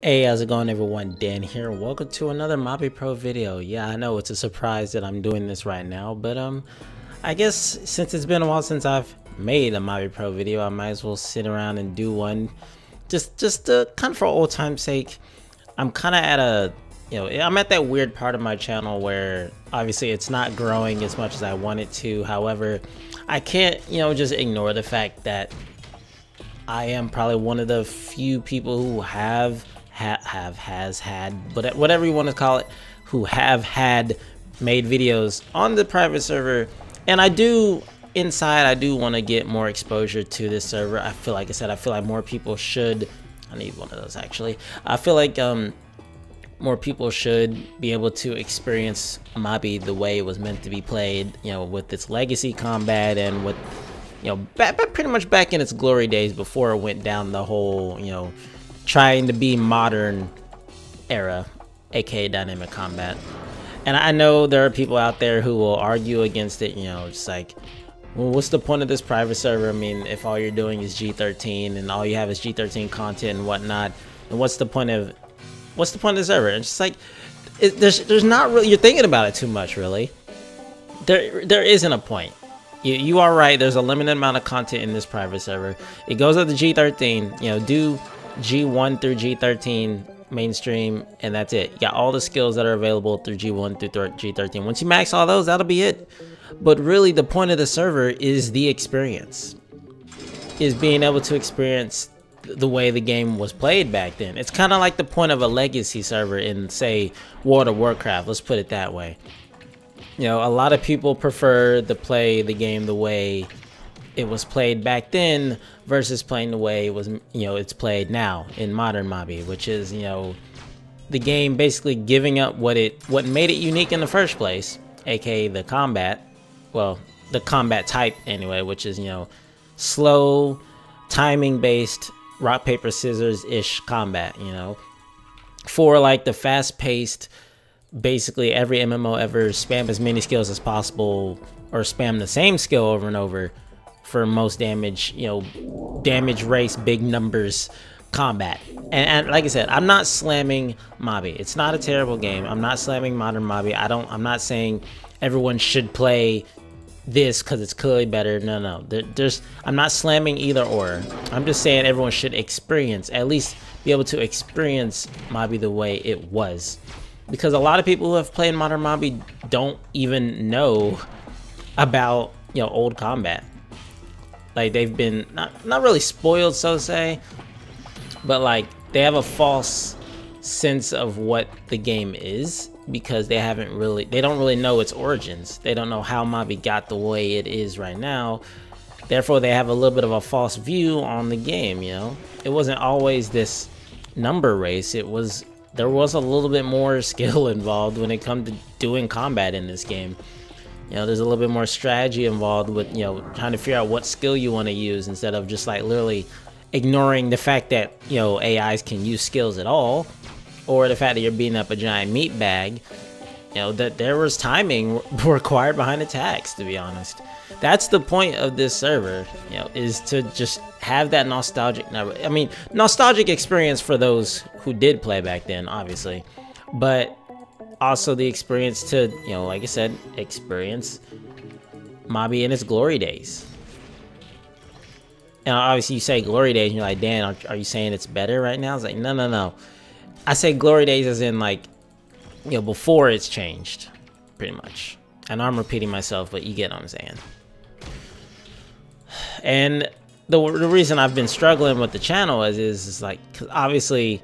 Hey, how's it going everyone? Dan here. Welcome to another MabiPro video. Yeah, I know it's a surprise that I'm doing this right now, but I guess since it's been a while since I've made a MabiPro video, I might as well sit around and do one just kind of for old time's sake. I'm kind of at a, I'm at that weird part of my channel where obviously it's not growing as much as I want it to. However, I can't, just ignore the fact that I am probably one of the few people who has had, but whatever you want to call it, who have had made videos on the private server. And I do want to get more exposure to this server. I feel like I feel like more people should. I need one of those actually. I feel like more people should be able to experience Mabi the way it was meant to be played, with its legacy combat and with, pretty much back in its glory days before it went down the whole, trying to be modern era, aka dynamic combat. And I know there are people out there who will argue against it, just like, well, what's the point of this private server? I mean, if all you're doing is G13 and all you have is G13 content and whatnot, and what's the point of the server? And it's just like, there's not really, you're thinking about it too much, really. There isn't a point. You are right, there's a limited amount of content in this private server. It goes up to G13, do G1 through G13 mainstream, and that's it. You got all the skills that are available through G1 through G13. Once you max all those, that'll be it. But really, the point of the server is the experience. Is being able to experience the way the game was played back then. It's kind of like the point of a legacy server in, say, World of Warcraft. Let's put it that way. A lot of people prefer to play the game the way it was played back then versus playing the way it was, it's played now in modern Mabi, which is, the game basically giving up what made it unique in the first place, aka the combat. Well, the combat type anyway, which is, slow, timing based, rock paper scissors ish combat, for like the fast paced, basically every MMO ever, spam as many skills as possible or spam the same skill over and over for most damage, damage race, big numbers combat. And like I said, I'm not slamming Mabi. It's not a terrible game. I'm not slamming modern Mabi. I'm not saying everyone should play this because it's clearly better. No. I'm not slamming either or. I'm just saying everyone should experience, at least be able to experience Mabi the way it was. Because a lot of people who have played modern Mabi don't even know about, old combat. Like, they've been not really spoiled, so to say, but like they have a false sense of what the game is because they don't really know its origins. They don't know how Mabi got the way it is right now. Therefore, they have a little bit of a false view on the game. It wasn't always this number race. There was a little bit more skill involved when it comes to doing combat in this game. There's a little bit more strategy involved with, trying to figure out what skill you want to use instead of just like literally ignoring the fact that, AIs can use skills at all, or the fact that you're beating up a giant meat bag, that there was timing required behind attacks, to be honest. That's the point of this server, is to just have that nostalgic experience for those who did play back then, obviously, but also the experience to, like I said, experience Mabi in its glory days. And obviously you say glory days and you're like, Dan, are you saying it's better right now? It's like, no. I say glory days as in like, before it's changed, pretty much. And I'm repeating myself, but you get what I'm saying. And the reason I've been struggling with the channel is like, cause obviously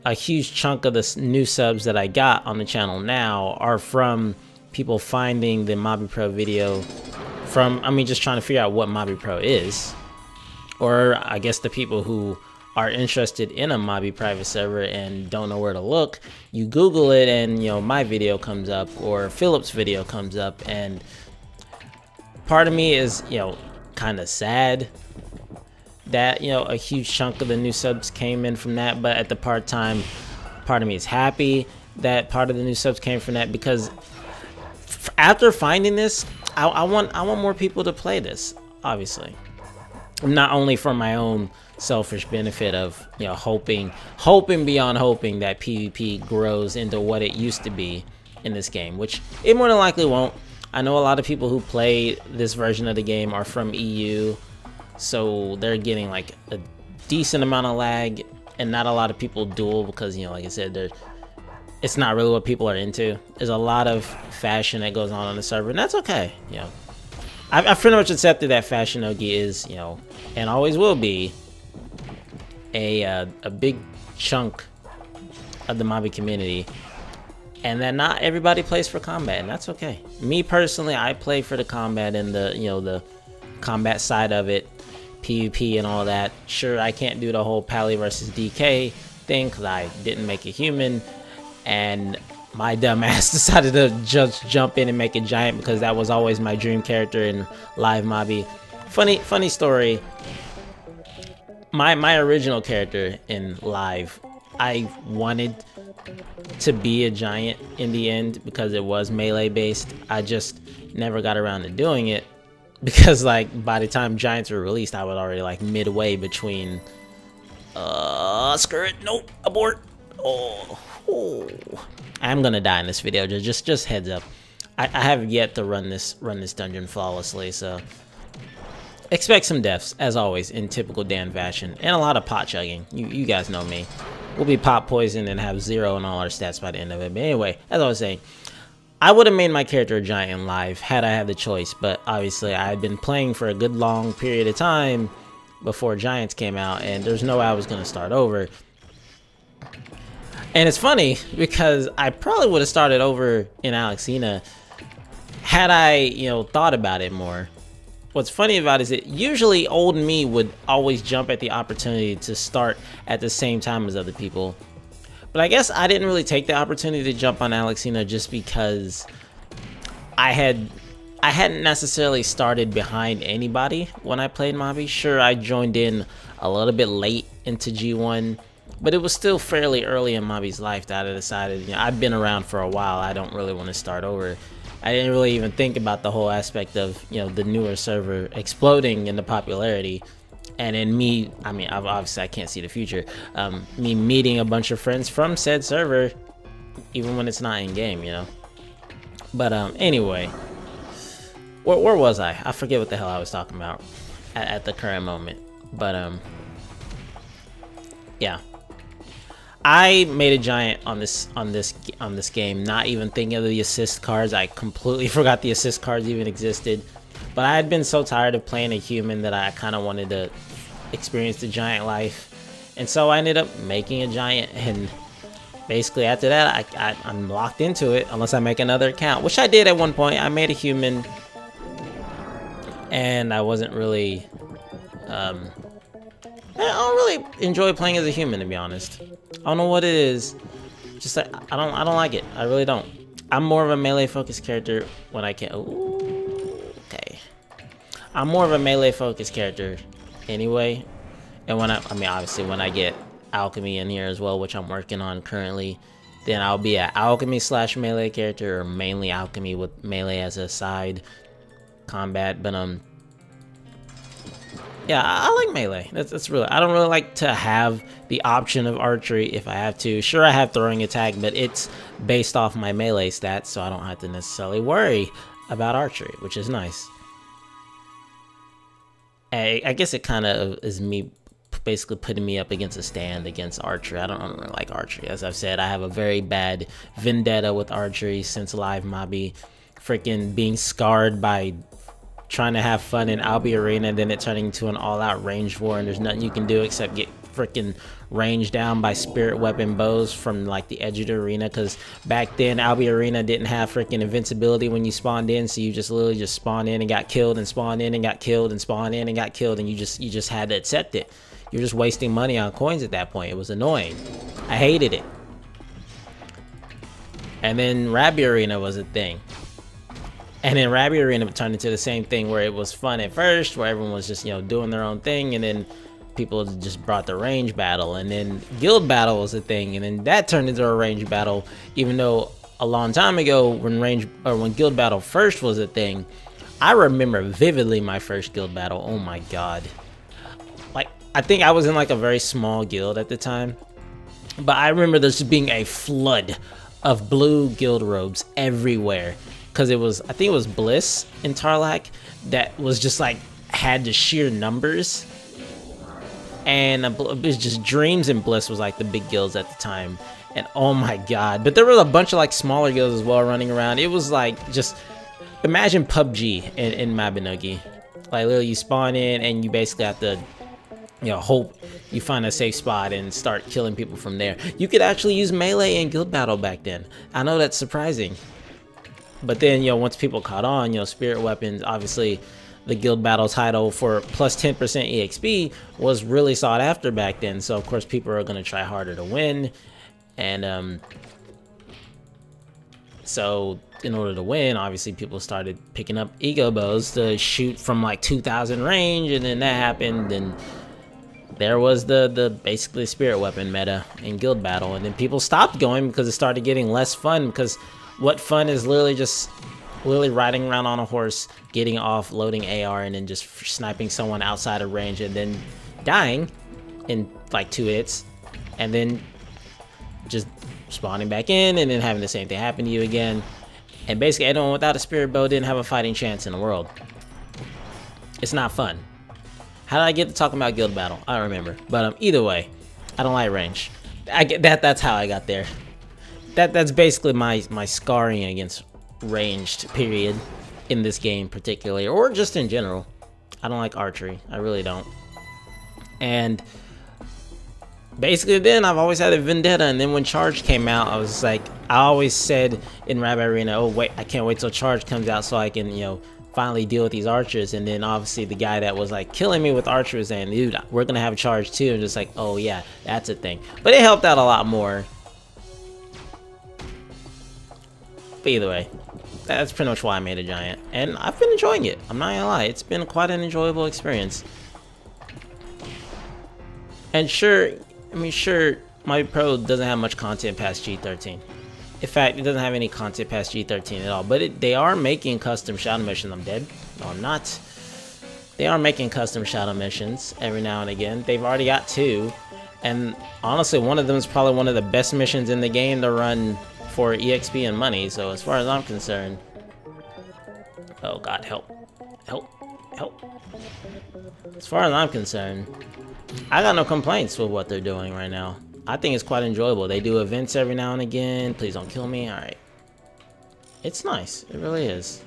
a huge chunk of the new subs that I got on the channel now are from people finding the MabiPro video from, just trying to figure out what MabiPro is. Or I guess the people who are interested in a Mabi private server and don't know where to look, you Google it and, my video comes up or Philip's video comes up, and part of me is, kind of sad that, a huge chunk of the new subs came in from that, but at the part of me is happy that part of the new subs came from that, because after finding this, I want more people to play this, obviously. not only for my own selfish benefit of, you know, hoping beyond hoping that PvP grows into what it used to be in this game, which it more than likely won't. I know a lot of people who play this version of the game are from EU, so they're getting like a decent amount of lag, and not a lot of people duel because, you know, like I said, it's not really what people are into. There's a lot of fashion that goes on the server, and that's okay. You know, I've pretty much accepted that fashion Ogi is, you know, and always will be a big chunk of the Mabi community, and that not everybody plays for combat, and that's okay. Me personally, I play for the combat and the, you know, the combat side of it, PvP and all that. Sure, I can't do the whole Pally versus DK thing because I didn't make a human, and my dumb ass decided to just jump in and make a giant because that was always my dream character in live Mabi. Funny story. My original character in live, I wanted to be a giant in the end because it was melee based. I just never got around to doing it because, like, by the time giants were released, I was already like midway between skirt, nope, abort. Oh, I'm gonna die in this video, just heads up. I have yet to run this dungeon flawlessly, so expect some deaths as always in typical Dan fashion, and a lot of pot chugging. You guys know me. We'll be pot poisoned and have 0 in all our stats by the end of it. But anyway, as I was saying, I would have made my character a giant in live had I had the choice, but obviously I had been playing for a good long period of time before giants came out, and there's no way I was gonna start over. And it's funny because I probably would have started over in Alexina had I, you know, thought about it more. What's funny about it is that usually old me would always jump at the opportunity to start at the same time as other people. But I guess I didn't really take the opportunity to jump on Alexina just because I hadn't necessarily started behind anybody when I played Mabi. Sure, I joined in a little bit late into G1, but it was still fairly early in Mabi's life that I decided, you know, I've been around for a while, I don't really want to start over. I didn't really even think about the whole aspect of, you know, the newer server exploding in the popularity, and then me, I mean, obviously I can't see the future, me meeting a bunch of friends from said server, even when it's not in game, you know. But anyway, where was I? I forget what the hell I was talking about at the current moment. But yeah, I made a giant on this game, not even thinking of the assist cards. I completely forgot the assist cards even existed. But I had been so tired of playing a human that I kind of wanted to experience the giant life, and so I ended up making a giant. And basically after that, I'm locked into it unless I make another account, which I did at one point. I made a human, and I wasn't really I don't really enjoy playing as a human, to be honest. I don't know what it is. Just like, I don't like it. I really don't. I'm more of a melee focused character when I can. Ooh, okay. I'm more of a melee focused character anyway. And when I mean, obviously when I get alchemy in here as well, which I'm working on currently, then I'll be an alchemy / melee character, or mainly alchemy with melee as a side combat. But yeah, I like melee. That's really, I don't really like to have the option of archery if I have to. Sure, I have throwing attack, but it's based off my melee stats, so I don't have to necessarily worry about archery, which is nice. I guess it kind of is me basically putting me up against a stand against archery. I don't really like archery. As I've said, I have a very bad vendetta with archery since live Mabi. Freaking being scarred by trying to have fun in Alby Arena, and then it turning into an all-out range war, and there's nothing you can do except get freaking ranged down by spirit weapon bows from like the edge of the arena, because back then Alby Arena didn't have freaking invincibility when you spawned in, so you just literally just spawned in and got killed, and spawned in and got killed, and spawned in and got killed, and you just had to accept it. You're just wasting money on coins at that point. It was annoying. I hated it. And then Rabby Arena was a thing. And then Rabby Arena turned into the same thing, where it was fun at first, where everyone was just, you know, doing their own thing, and then people just brought the range battle, and then guild battle was a thing, and then that turned into a range battle, even though a long time ago when guild battle first was a thing, I remember vividly my first guild battle. Oh my god. I think I was in like a very small guild at the time, but I remember there just being a flood of blue guild robes everywhere, because it was, I think it was Bliss in Tarlac that was just like had the sheer numbers, and it was just Dreams and Bliss was like the big guilds at the time. And oh my god, but there were a bunch of like smaller guilds as well running around. It was like, just imagine PUBG in Mabinogi. Like literally you spawn in and you basically have to, you know, hope you find a safe spot and start killing people from there. You could actually use melee in guild battle back then. I know that's surprising, but then, you know, once people caught on, you know, spirit weapons, obviously the guild battle title for plus 10% EXP was really sought after back then. So of course people are going to try harder to win. And so in order to win, obviously people started picking up ego bows to shoot from like 2,000 range, and then that happened, and there was the basically spirit weapon meta in guild battle. And then people stopped going because it started getting less fun, because what fun is literally just riding around on a horse, getting off, loading AR, and then just sniping someone outside of range and then dying in like 2 hits, and then just spawning back in and then having the same thing happen to you again. And basically anyone without a spirit bow didn't have a fighting chance in the world. It's not fun. How did I get to talking about guild battle? I don't remember. But either way, I don't like range. I get that. That's how I got there. That's basically my scarring against ranged period in this game particularly, or just in general. I don't like archery. I really don't. And basically then I've always had a vendetta, and then when Charge came out, I was like, I always said in Rabbit Arena, oh wait, I can't wait till Charge comes out so I can, you know, finally deal with these archers. And then obviously the guy that was like killing me with archers was saying, dude, we're gonna have Charge too, and just like, oh yeah, that's a thing. But it helped out a lot more. But either way, that's pretty much why I made a giant, and I've been enjoying it. I'm not gonna lie, it's been quite an enjoyable experience. And sure, I mean, sure, MabiPro doesn't have much content past G13. In fact, it doesn't have any content past G13 at all. But they are making custom shadow missions. I'm dead. No, I'm not. They are making custom shadow missions every now and again. They've already got 2. And honestly, one of them is probably one of the best missions in the game to run for EXP and money. So as far as I'm concerned... Oh god, help. Help. Help. As far as I'm concerned, I got no complaints with what they're doing right now. I think it's quite enjoyable. They do events every now and again. Please don't kill me. Alright. It's nice. It really is.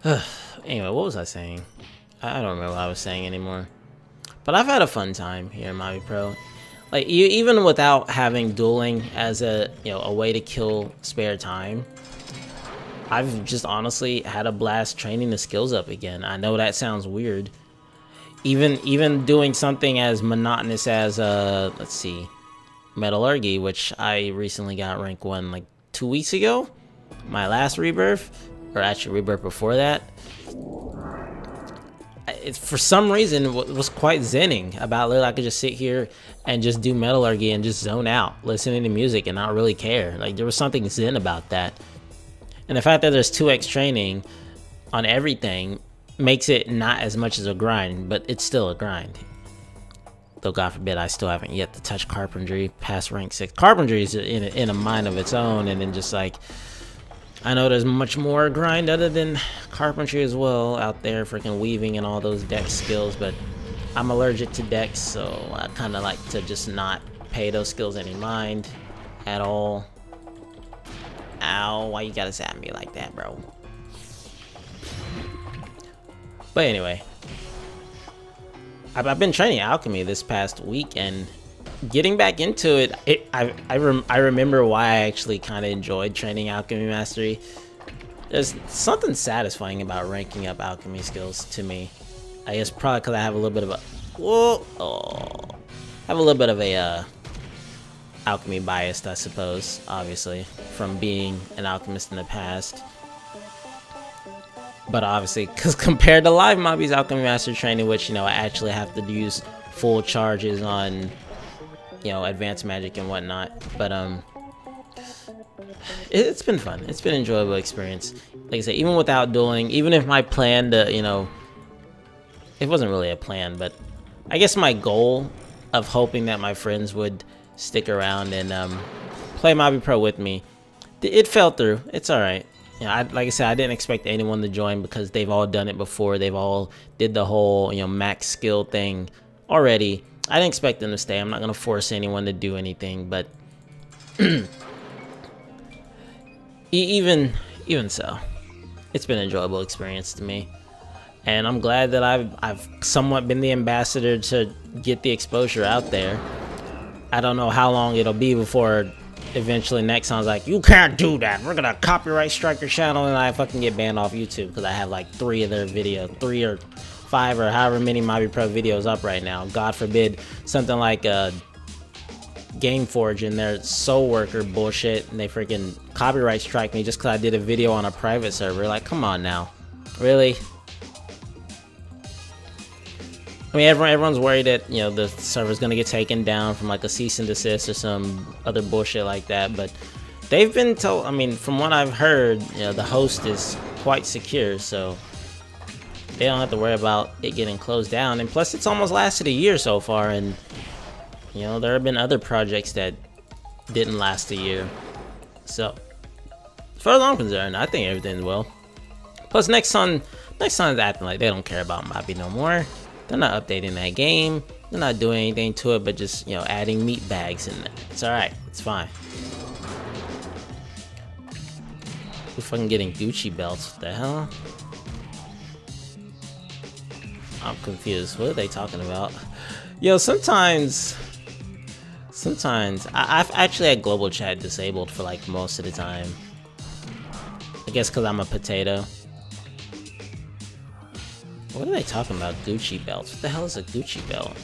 Anyway, what was I saying? I don't remember what I was saying anymore. But I've had a fun time here in MabiPro. Like, even without having dueling as a, you know, a way to kill spare time, I've just honestly had a blast training the skills up again. I know that sounds weird. Even doing something as monotonous as let's see, Metallurgy, which I recently got rank 1 like 2 weeks ago. My last rebirth, or actually rebirth before that. It, for some reason, was quite zenning about literally I could just sit here and just do Metallurgy and just zone out, listening to music and not really care. Like, there was something zen about that. And the fact that there's 2x training on everything makes it not as much as a grind, but it's still a grind. Though God forbid I still haven't yet to touch Carpentry past rank 6. Carpentry is in a mind of its own, and then just like, I know there's much more grind other than Carpentry as well out there, freaking weaving and all those dex skills, but I'm allergic to dex, so I kind of like to just not pay those skills any mind at all. Ow, why you gotta zap me like that, bro? But anyway, I've been training alchemy this past week, and getting back into it, I remember why I actually kind of enjoyed training alchemy mastery. There's something satisfying about ranking up alchemy skills to me. I guess probably because I have a little bit of a alchemy bias, I suppose, obviously, from being an alchemist in the past. But obviously, because compared to live Mabi's alchemy master training, which, you know, I actually have to use full charges on, you know, advanced magic and whatnot. But it's been fun. It's been an enjoyable experience. like I said, even without dueling, even if my plan to, you know, it wasn't really a plan, but I guess my goal of hoping that my friends would stick around and play MabiPro with me, it fell through. It's alright. You know, like I said, I didn't expect anyone to join because they've all done it before. They've all did the whole, you know, max skill thing already. I didn't expect them to stay. I'm not going to force anyone to do anything, but even so, it's been an enjoyable experience to me. And I'm glad that I've somewhat been the ambassador to get the exposure out there. I don't know how long it'll be before eventually Nexon's like, you can't do that. We're gonna copyright strike your channel, and I fucking get banned off YouTube because I have like 3 of their videos, 3 or 5 or however many MabiPro videos up right now. God forbid something like Gameforge and their Soul Worker bullshit, and they freaking copyright strike me just because I did a video on a private server. Like, come on now, really? I mean, everyone's worried that, you know, the server's gonna get taken down from like a cease and desist or some other bullshit like that, but they've been told, I mean, from what I've heard, you know, the host is quite secure, so they don't have to worry about it getting closed down. And plus, it's almost lasted a year so far, and you know, there have been other projects that didn't last a year. So, as far as I'm concerned, I think everything's well. Plus, Nexon is acting like they don't care about Mabi no more. They're not updating that game. They're not doing anything to it, but just, you know, adding meat bags in there. It's alright. It's fine. We're fucking getting Gucci belts. What the hell? I'm confused. What are they talking about? Yo, sometimes I've actually had global chat disabled for like most of the time. I guess because I'm a potato. What are they talking about? Gucci belts. What the hell is a Gucci belt?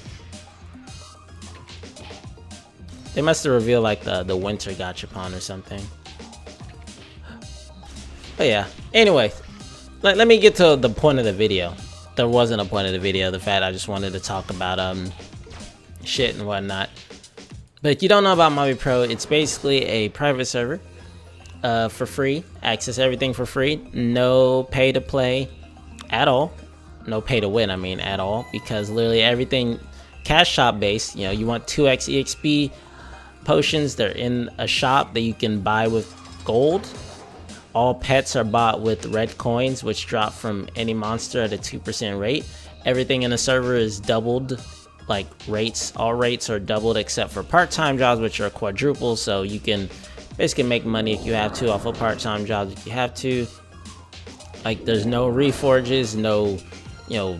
They must have revealed like the winter gachapon or something. But yeah. Anyway, let me get to the point of the video. There wasn't a point of the video. The fact I just wanted to talk about shit and whatnot. But if you don't know about MabiPro, it's basically a private server for free. Access everything for free. No pay to play at all. No pay to win, I mean, at all, because literally everything cash shop based. You know, you want 2x EXP potions, they're in a shop that you can buy with gold. All pets are bought with red coins, which drop from any monster at a 2% rate. Everything in the server is doubled, like rates. All rates are doubled except for part-time jobs, which are quadruple, so you can basically make money if you have to off of part-time jobs if you have to. Like, there's no reforges, no, you know,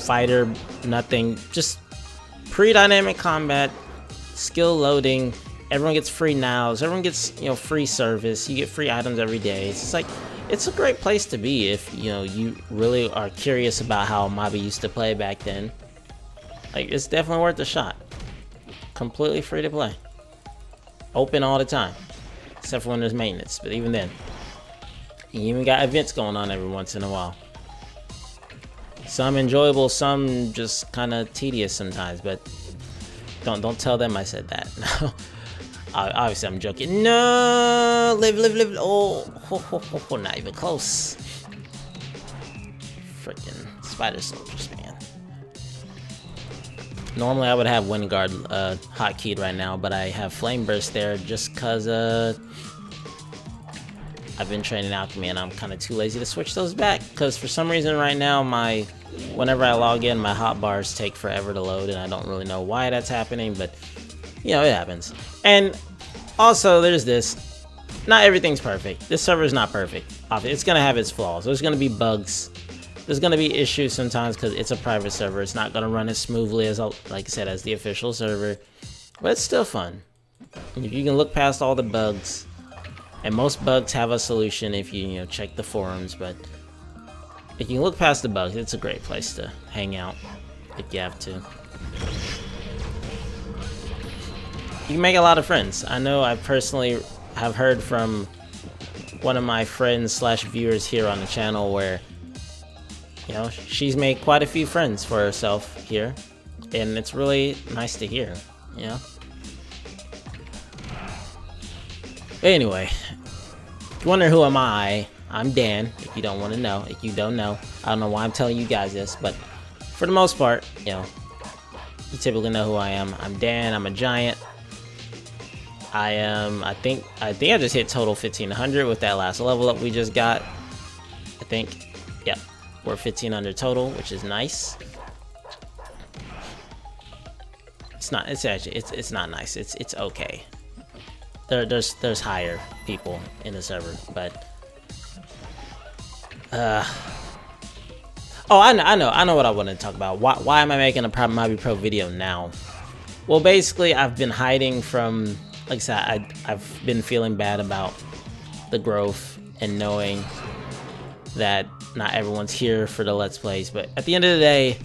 fighter, nothing, just pre-dynamic combat, skill loading. Everyone gets free nows, everyone gets, you know, free service, you get free items every day. It's just like, it's a great place to be if, you know, you really are curious about how Mabi used to play back then. Like, it's definitely worth a shot. Completely free to play. Open all the time, except for when there's maintenance, but even then. You even got events going on every once in a while. Some enjoyable, some just kind of tedious sometimes, but don't tell them I said that. No. Obviously I'm joking. No, live. Oh, not even close. Freaking spider soldiers, man. Normally I would have wind guard hotkeyed right now, but I have flame burst there just cause I've been training alchemy and I'm kind of too lazy to switch those back, because for some reason right now whenever I log in, my hotbars take forever to load, and I don't really know why that's happening, but you know, it happens. And also there's this, not everything's perfect. This server is not perfect. It's gonna have its flaws. There's gonna be bugs. There's gonna be issues sometimes because it's a private server. It's not gonna run as smoothly as, like I said, as the official server, but it's still fun. And if you can look past all the bugs, and most bugs have a solution if you check the forums, but if you can look past the bugs, it's a great place to hang out if you have to. You can make a lot of friends. I know I personally have heard from one of my friends slash viewers here on the channel where, you know, she's made quite a few friends for herself here, and it's really nice to hear, you know. But anyway, if you wonder who am I, I'm Dan, if you don't want to know. If you don't know, I don't know why I'm telling you guys this, but for the most part, you know, you typically know who I am. I'm Dan, I'm a giant. I think I just hit total 1500 with that last level up we just got. I think, yep, we're 1500 total, which is nice. It's not nice. It's okay. There's higher people in the server, but oh, I know what I want to talk about. Why am I making a MabiPro video now? Well, basically, I've been hiding from, like I said, I've been feeling bad about the growth and knowing that not everyone's here for the Let's Plays. But at the end of the day,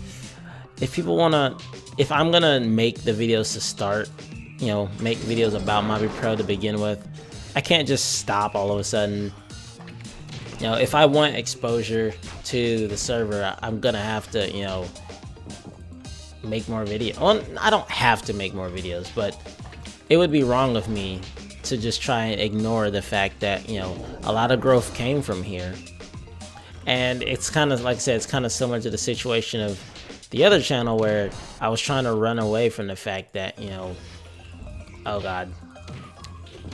if I'm gonna make the videos to start, you know, make videos about MabiPro to begin with, I can't just stop all of a sudden. You know, if I want exposure to the server, I'm gonna have to, you know, make more videos. Well, I don't have to make more videos, but it would be wrong of me to just try and ignore the fact that, you know, a lot of growth came from here. And it's kind of, like I said, it's kind of similar to the situation of the other channel where I was trying to run away from the fact that, you know, oh god,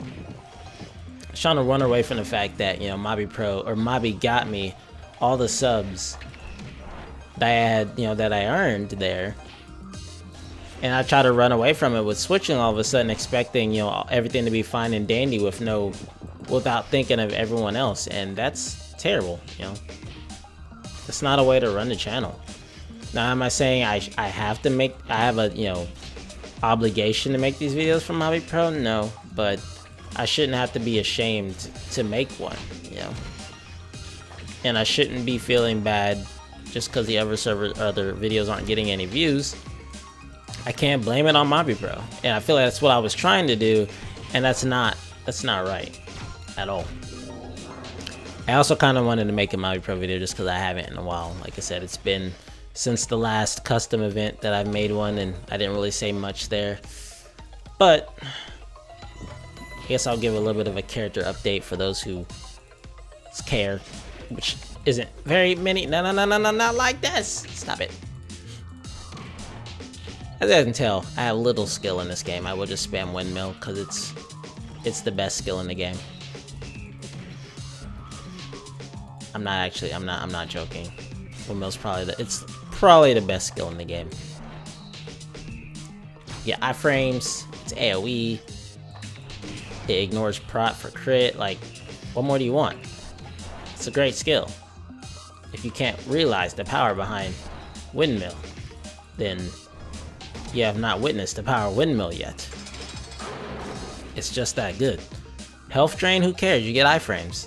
I was trying to run away from the fact that, you know, MabiPro or Mabi got me all the subs that I had, you know, that I earned there. And I try to run away from it with switching all of a sudden, expecting, you know, everything to be fine and dandy without thinking of everyone else. And that's terrible, you know. It's not a way to run the channel. Now, am I saying I have a, you know, obligation to make these videos for MabiPro? No, but I shouldn't have to be ashamed to make one, you know. And I shouldn't be feeling bad just because the other videos aren't getting any views. I can't blame it on MabiPro, and I feel like that's what I was trying to do, and that's not right at all. I also kind of wanted to make a MabiPro video just because I haven't in a while. Like I said, it's been since the last custom event that I've made one, and I didn't really say much there. But I guess I'll give a little bit of a character update for those who care, which isn't very many. No, not like this. Stop it. As I can tell, I have little skill in this game. I will just spam windmill because it's the best skill in the game. I'm not joking. Windmill's probably the best skill in the game. Yeah, iframes, it's AoE. It ignores prot for crit. Like, what more do you want? It's a great skill. If you can't realize the power behind windmill, then you have not witnessed the power of windmill yet. It's just that good. Health drain, who cares? You get iframes.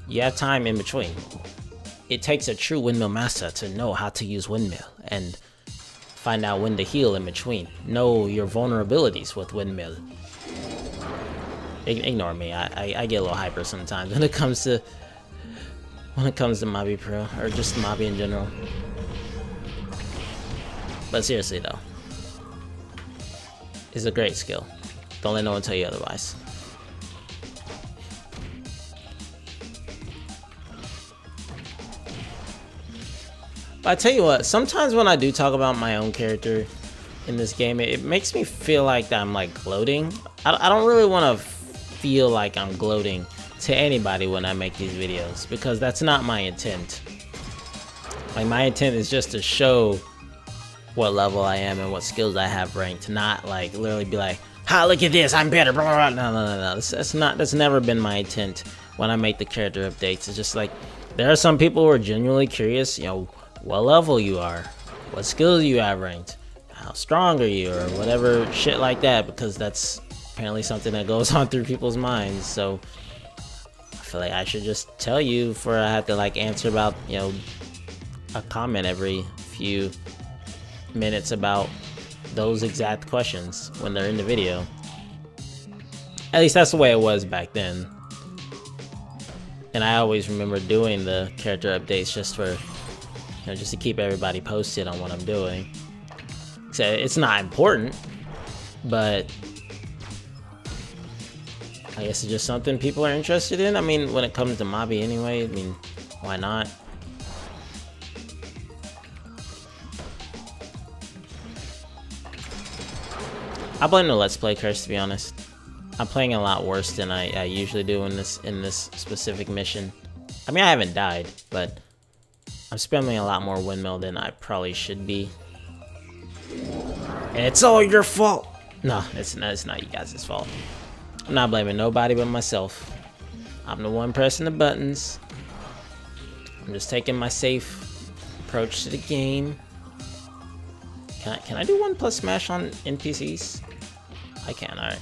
You have time in between. It takes a true windmill master to know how to use windmill and find out when to heal in between. Know your vulnerabilities with windmill. Ignore me. I get a little hyper sometimes when it comes to MabiPro or just Mabi in general. But seriously though, it's a great skill. Don't let no one tell you otherwise. But I tell you what, sometimes when I do talk about my own character in this game, it makes me feel like I'm like gloating. I don't really want to feel like I'm gloating to anybody when I make these videos, because that's not my intent. Like, my intent is just to show what level I am and what skills I have ranked, not like literally be like, ha, look at this, I'm better, blah, blah, blah. No. That's never been my intent when I make the character updates. It's just like, there are some people who are genuinely curious, you know, what level you are, what skills you have ranked, how strong are you, or whatever shit like that, because that's apparently something that goes on through people's minds. So I feel like I should just tell you before I have to like answer about, you know, a comment every few minutes about those exact questions when they're in the video. At least that's the way it was back then. And I always remember doing the character updates just for, you know, just to keep everybody posted on what I'm doing. So it's not important, but I guess it's just something people are interested in. I mean, when it comes to Mabi anyway, I mean, why not? I blame the Let's Play curse, to be honest. I'm playing a lot worse than I usually do in this specific mission. I mean, I haven't died, but I'm spamming a lot more windmill than I probably should be. And it's all your fault! No, it's not you guys' fault. I'm not blaming nobody but myself. I'm the one pressing the buttons. I'm just taking my safe approach to the game. Can I do 1+ smash on NPCs? I can, alright.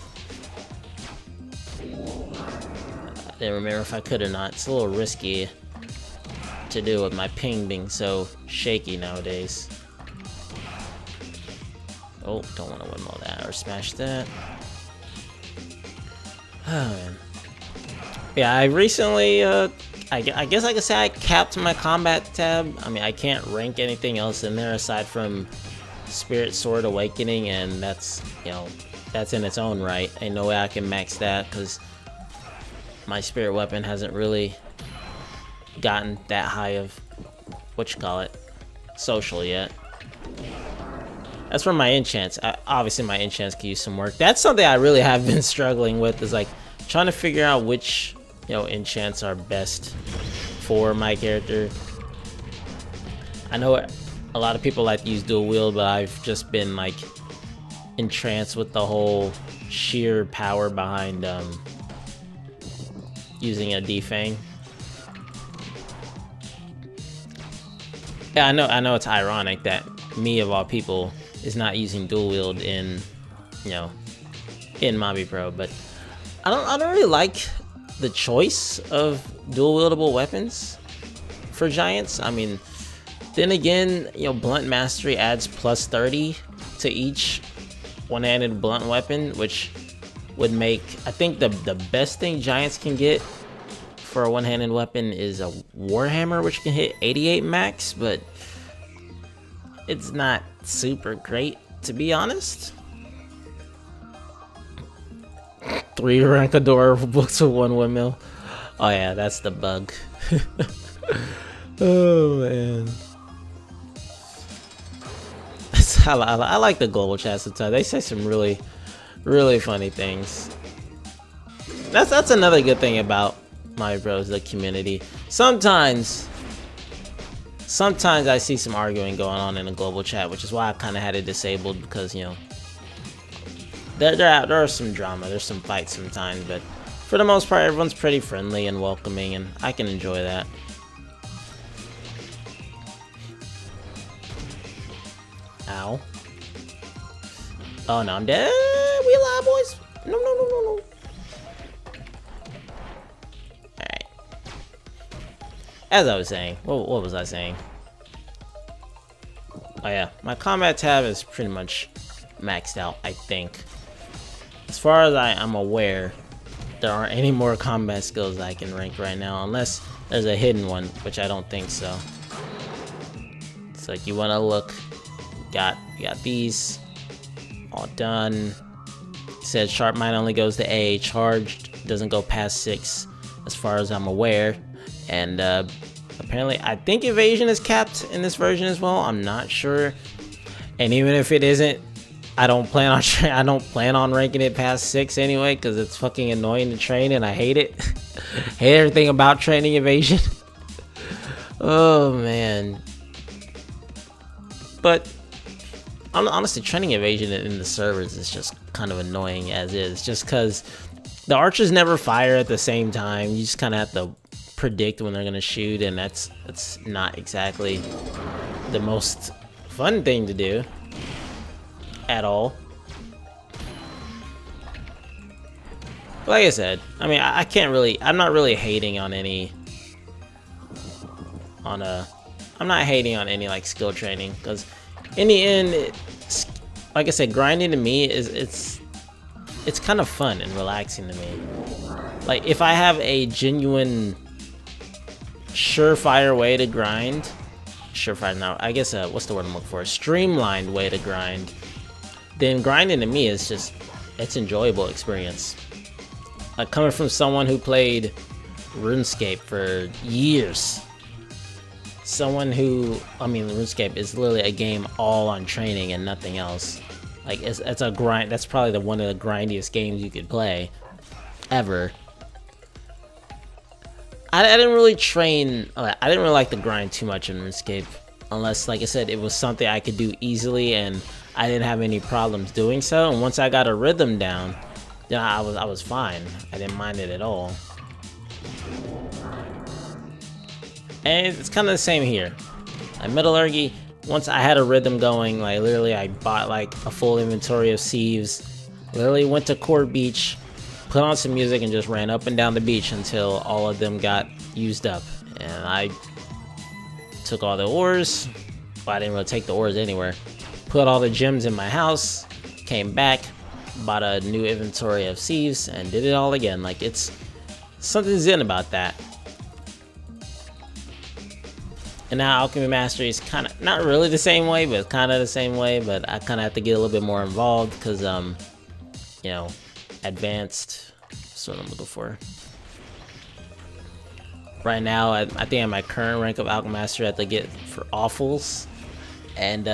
I didn't remember if I could or not. It's a little risky to do with my ping being so shaky nowadays. Oh, don't want to windmill that or smash that. Oh man. Yeah, I recently, I guess I could say I capped my combat tab. I mean, I can't rank anything else in there aside from Spirit Sword Awakening, and that's, you know, that's in its own right. Ain't no way I can max that because my spirit weapon hasn't really gotten that high of social yet. As for my enchants, obviously my enchants can use some work. That's something I really have been struggling with, is like trying to figure out which, you know, enchants are best for my character. I know a lot of people like to use dual wield, but I've just been like entranced with the whole sheer power behind using a defang. Yeah, I know it's ironic that me of all people is not using dual wield in, you know, in MabiPro, but I don't really like the choice of dual wieldable weapons for giants. I mean, then again, you know, blunt mastery adds +30 to each one-handed blunt weapon, which would make, I think the best thing giants can get for a one-handed weapon is a warhammer, which can hit 88 max, but it's not super great, to be honest. 3 Rankador books with 1 windmill. Oh yeah, that's the bug. Oh man. I like the global chat sometimes. They say some really funny things. That's another good thing about MabiPro, the community. Sometimes I see some arguing going on in the global chat, which is why I kind of had it disabled, because, you know, there are some drama, there's some fights sometimes, but for the most part, everyone's pretty friendly and welcoming, and I can enjoy that. Ow. Oh no, I'm dead. We alive, boys. No. Alright. As I was saying, what was I saying? Oh yeah, my combat tab is pretty much maxed out, I think. As far as I'm aware, there aren't any more combat skills I can rank right now, unless there's a hidden one, which I don't think so. It's like, you want to look, you got these all done. It says sharp mind only goes to A, charged doesn't go past 6 as far as I'm aware, and apparently I think evasion is capped in this version as well. I'm not sure, and even if it isn't, I don't plan on ranking it past 6 anyway, because it's fucking annoying to train and I hate it. Hate everything about training evasion. Oh man. But honestly, training evasion in the servers is just kind of annoying as is, just because the archers never fire at the same time. You just kind of have to predict when they're gonna shoot, and that's not exactly the most fun thing to do at all. Like I said, I mean, I'm not really hating on any like skill training, because in the end, like I said, grinding to me it's kind of fun and relaxing to me. Like, if I have a genuine surefire way to grind, I guess what's the word I'm looking for? A streamlined way to grind, then grinding to me is just, it's enjoyable experience. Like, coming from someone who played RuneScape for years. Someone who, I mean, RuneScape is literally a game all on training and nothing else. Like, it's a grind. That's probably one of the grindiest games you could play ever. I didn't really train. I didn't really like the grind too much in RuneScape, unless, like I said, it was something I could do easily and I didn't have any problems doing so. And once I got a rhythm down, then I was fine. I didn't mind it at all. And it's kind of the same here. Like Metallurgy, once I had a rhythm going, like literally I bought like a full inventory of sieves, literally went to Court Beach, put on some music and just ran up and down the beach until all of them got used up. And I took all the ores. Well, I didn't really take the ores anywhere. Put all the gems in my house, came back, bought a new inventory of sieves, and did it all again. Like, it's something zen about that. And now Alchemy Mastery is kind of, not really the same way, but kind of the same way, but I kind of have to get a little bit more involved because, you know, advanced, that's what I'm looking for. Right now, I think at my current rank of Alchemy Mastery, I have to get for awfuls. And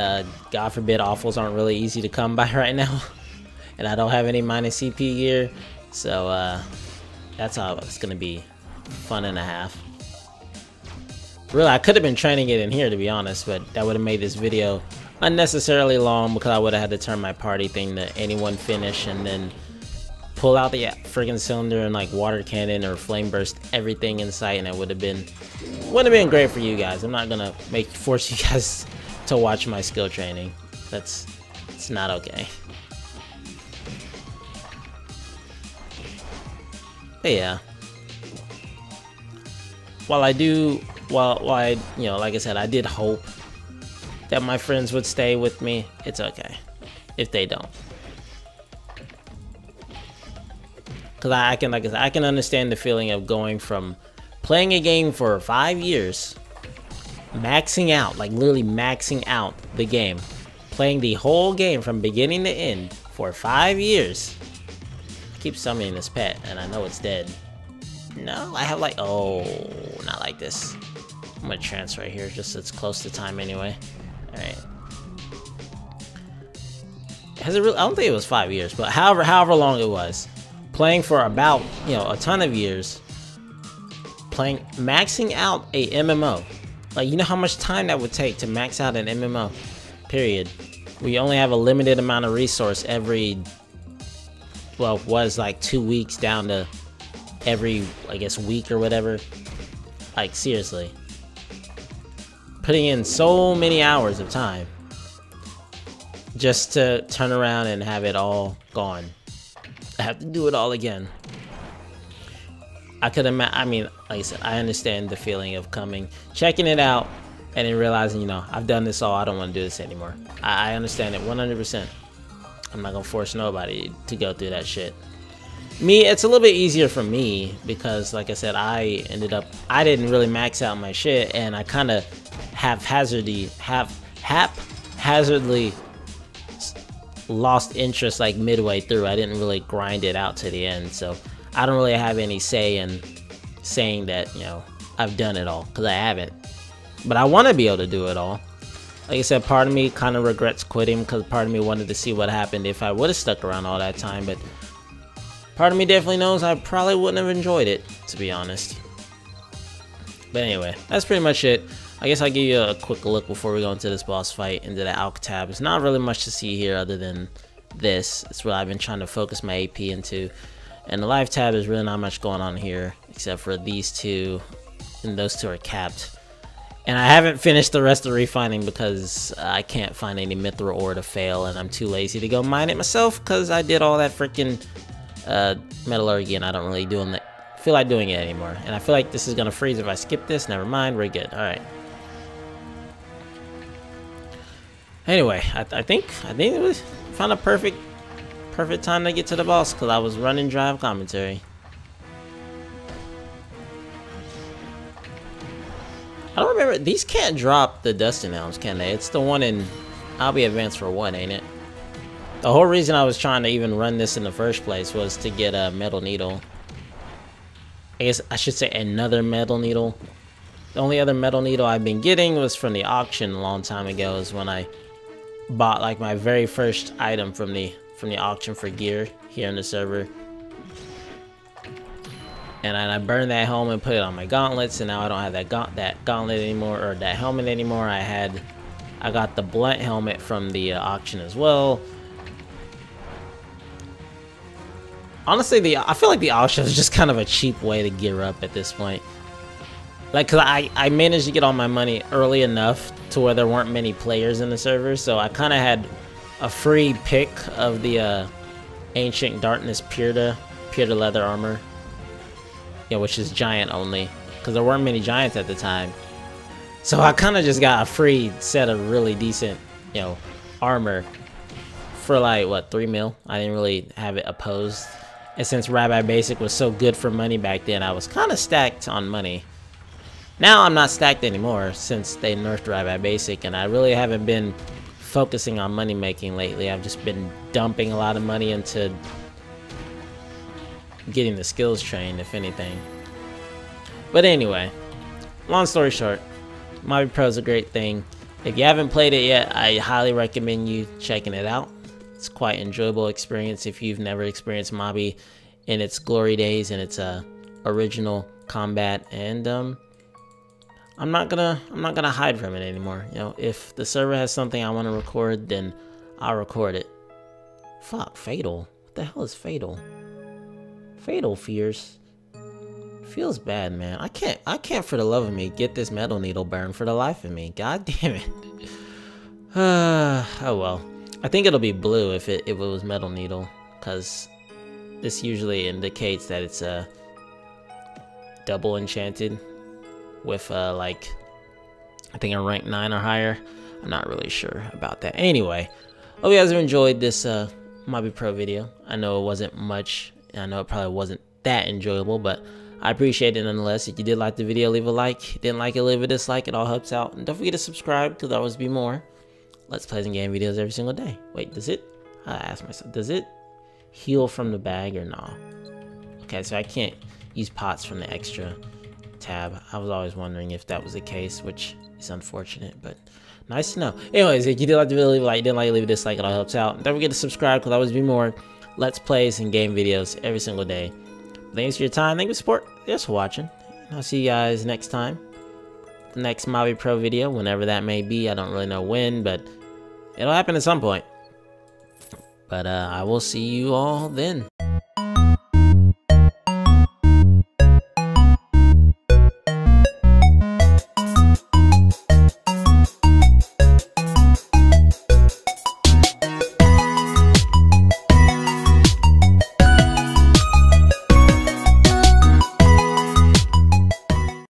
God forbid awfuls aren't really easy to come by right now. And I don't have any minus CP gear. So that's how it's going to be fun and a half. Really, I could have been training it in here, to be honest, but that would have made this video unnecessarily long because I would have had to turn my party thing to anyone finish and then pull out the friggin' cylinder and like water cannon or flame burst everything in sight, and it wouldn't have been great for you guys. I'm not gonna force you guys to watch my skill training. It's not okay. But yeah, while I, you know, like I said, I did hope that my friends would stay with me. It's okay if they don't. Cause I can, like I said, I can understand the feeling of going from playing a game for 5 years, maxing out, like literally maxing out the game, playing the whole game from beginning to end for 5 years. I keep summoning this pet, and I know it's dead. No, I have like, oh, not like this. I'm gonna transfer right here, just so it's close to time anyway. All right. Has it really? I don't think it was 5 years, but however long it was. Playing for about, you know, a ton of years, maxing out a MMO. Like, you know how much time that would take to max out an MMO, period. We only have a limited amount of resource every, well, was like 2 weeks down to every, I guess, week or whatever. Like, seriously. Putting in so many hours of time just to turn around and have it all gone. I have to do it all again. I mean, like I said, I understand the feeling of checking it out, and then realizing, you know, I've done this all, I don't want to do this anymore. I understand it 100%. I'm not gonna force nobody to go through that shit. Me, it's a little bit easier for me because, like I said, I didn't really max out my shit, and I kind of haphazardly lost interest like midway through. I didn't really grind it out to the end, so I don't really have any say in saying that, you know, I've done it all, because I haven't. But I want to be able to do it all. Like I said, part of me kind of regrets quitting because part of me wanted to see what happened if I would have stuck around all that time, but part of me definitely knows I probably wouldn't have enjoyed it, to be honest. But anyway, that's pretty much it. I guess I'll give you a quick look before we go into this boss fight, into the Alch tab. There's not really much to see here other than this. It's what I've been trying to focus my AP into. And the life tab, is really not much going on here, except for these two, and those two are capped. And I haven't finished the rest of the refining because I can't find any mithril ore to fail, and I'm too lazy to go mine it myself because I did all that freaking metallurgy, and I don't really feel like doing it anymore. And I feel like this is gonna freeze if I skip this. Never mind, we're good. All right. Anyway, I think it was found a perfect time to get to the boss because I was running drive commentary. I don't remember, these can't drop the Dustin Elms, can they? It's the one in Alby Advanced for 1, ain't it? The whole reason I was trying to even run this in the first place was to get a Metal Needle. I guess I should say another metal needle. The only other metal needle I've been getting was from the auction a long time ago, is when I bought like my very first item from the auction for gear here in the server. And I burned that helmet and put it on my gauntlets, and now I don't have that gauntlet anymore, or that helmet anymore. I got the blunt helmet from the auction as well. Honestly, I feel like the auction is just kind of a cheap way to gear up at this point. Like, cause I managed to get all my money early enough to where there weren't many players in the server, so I kind of had a free pick of the Ancient Darkness pure to leather armor. Yeah, which is giant only, because there weren't many giants at the time. So I kind of just got a free set of really decent, you know, armor for like, what, 3 mil? I didn't really have it opposed. And since Rabbi Basic was so good for money back then, I was kind of stacked on money. Now I'm not stacked anymore since they nerfed Rabbi Basic, and I really haven't been focusing on money making lately. I've just been dumping a lot of money into getting the skills trained, if anything. But anyway, long story short, MabiPro is a great thing. If you haven't played it yet, I highly recommend you checking it out. It's quite an enjoyable experience if you've never experienced Mabi in its glory days and its original combat. And I'm not gonna hide from it anymore. You know, if the server has something I want to record, then I'll record it. Fuck, Fatal. What the hell is Fatal? Fatal fears. Feels bad, man. I can't for the love of me get this metal needle burn for the life of me. God damn it. Oh well. I think it'll be blue if it was metal needle, because this usually indicates that it's double enchanted with like, I think a rank 9 or higher. I'm not really sure about that. Anyway, hope you guys have enjoyed this MabiPro video. I know it wasn't much. I know it probably wasn't that enjoyable, but I appreciate it nonetheless. If you did like the video, leave a like. Didn't like it, leave a dislike. It all helps out. And don't forget to subscribe, because there'll always be more Let's Plays and game videos every single day. Wait, does it? I asked myself, does it heal from the bag or no? Okay, so I can't use pots from the extra tab. I was always wondering if that was the case, which is unfortunate, but nice to know. Anyways, if you did like the video, leave a like. Didn't like it, leave a dislike. It all helps out. And don't forget to subscribe, because there'll always be more Let's Plays and game videos every single day. Thanks for your time. Thank you for support. Thanks for watching. I'll see you guys next time. The next MabiPro video, whenever that may be. I don't really know when, but it'll happen at some point. But I will see you all then.